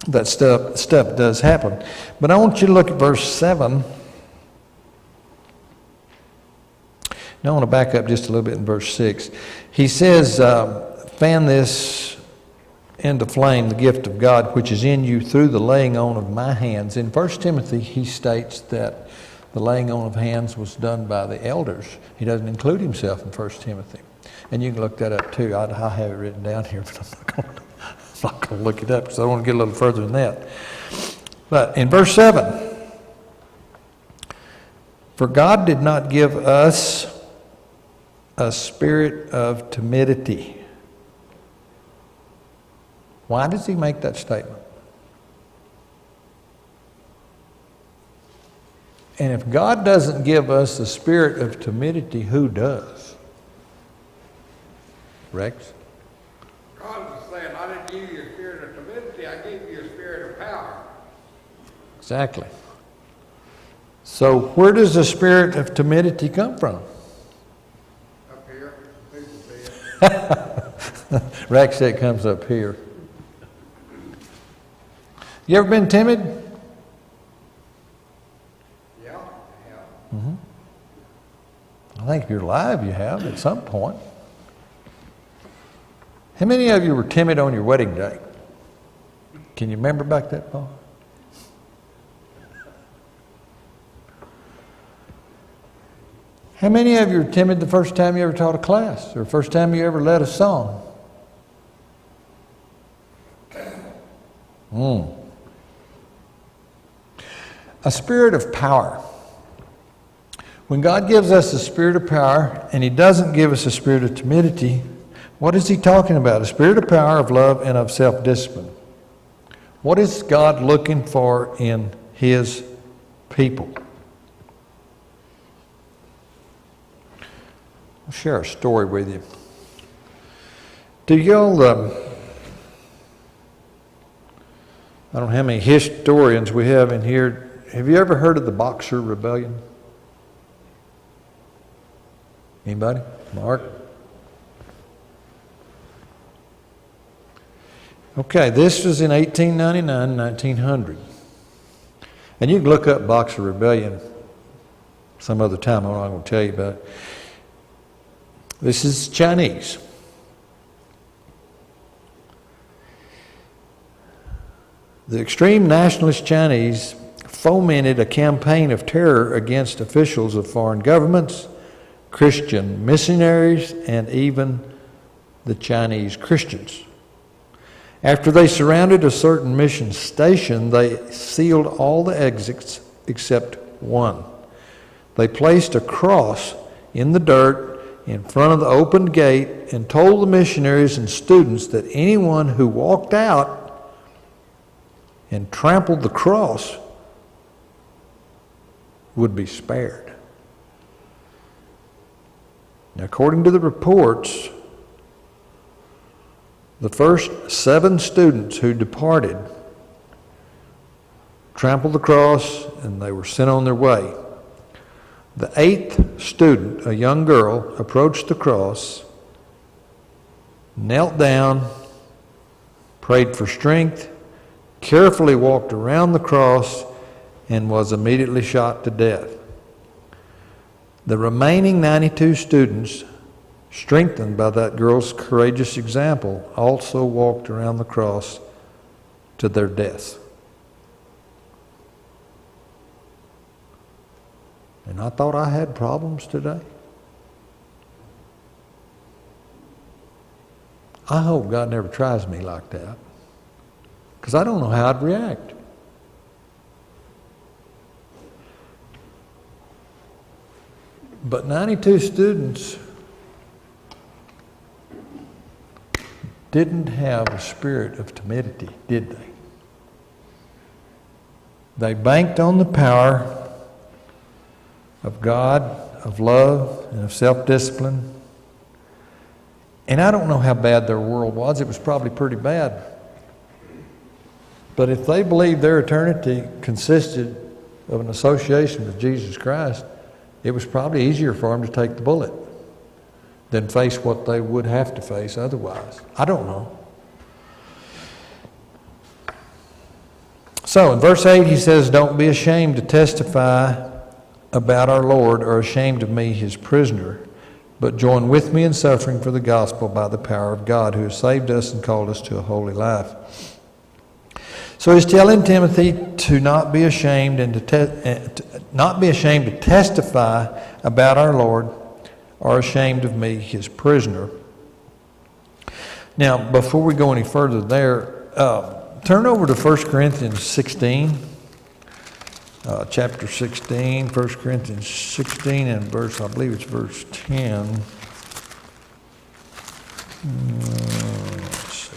that stuff does happen. But I want you to look at verse 7. Now I want to back up just a little bit in verse 6. He says, fan this into flame the gift of God which is in you through the laying on of my hands. In 1 Timothy, he states that the laying on of hands was done by the elders. He doesn't include himself in 1 Timothy. And you can look that up too. I have it written down here, but I'm not going to look it up because I want to get a little further than that. But in verse 7, for God did not give us a spirit of timidity. Why does he make that statement? And if God doesn't give us the spirit of timidity, who does? Rex? God was saying, I didn't give you a spirit of timidity, I gave you a spirit of power. Exactly. So where does the spirit of timidity come from? Up here, people say it. Rex said it comes up here. You ever been timid? Yeah, I have. Mm-hmm. I think if you're alive, you have at some point. How many of you were timid on your wedding day? Can you remember back that far? How many of you were timid the first time you ever taught a class or first time you ever led a song? A spirit of power. When God gives us a spirit of power and he doesn't give us a spirit of timidity, what is he talking about? A spirit of power, of love, and of self-discipline. What is God looking for in his people? I'll share a story with you. Do y'all, I don't know how many historians we have in here. Have you ever heard of the Boxer Rebellion? Anybody? Mark? Okay, this was in 1899, 1900. And you can look up Boxer Rebellion some other time. I'm not going to tell you about it. This is Chinese. The extreme nationalist Chinese fomented a campaign of terror against officials of foreign governments, Christian missionaries, and even the Chinese Christians. After they surrounded a certain mission station, they sealed all the exits except one. They placed a cross in the dirt in front of the opened gate and told the missionaries and students that anyone who walked out and trampled the cross would be spared. Now, according to the reports, the first 7 students who departed trampled the cross and they were sent on their way. The 8th student, a young girl, approached the cross, knelt down, prayed for strength, carefully walked around the cross, and was immediately shot to death. The remaining 92 students, strengthened by that girl's courageous example, also walked around the cross to their deaths. And I thought I had problems today. I hope God never tries me like that, because I don't know how I'd react. But 92 students didn't have a spirit of timidity, did they? They banked on the power of God, of love, and of self-discipline. And I don't know how bad their world was. It was probably pretty bad. But if they believed their eternity consisted of an association with Jesus Christ, it was probably easier for them to take the bullet than face what they would have to face otherwise. I don't know. So in verse 8 he says, don't be ashamed to testify about our Lord, or ashamed of me, his prisoner, but join with me in suffering for the gospel by the power of God, who has saved us and called us to a holy life. So he's telling Timothy to not be ashamed and not be ashamed to testify about our Lord, or ashamed of me, his prisoner. Now, before we go any further there, turn over to 1 Corinthians 16, chapter 16, 1 Corinthians 16 and verse, I believe it's verse 10. Let's see.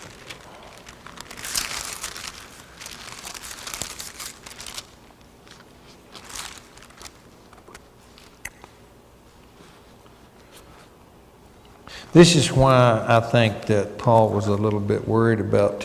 This is why I think that Paul was a little bit worried about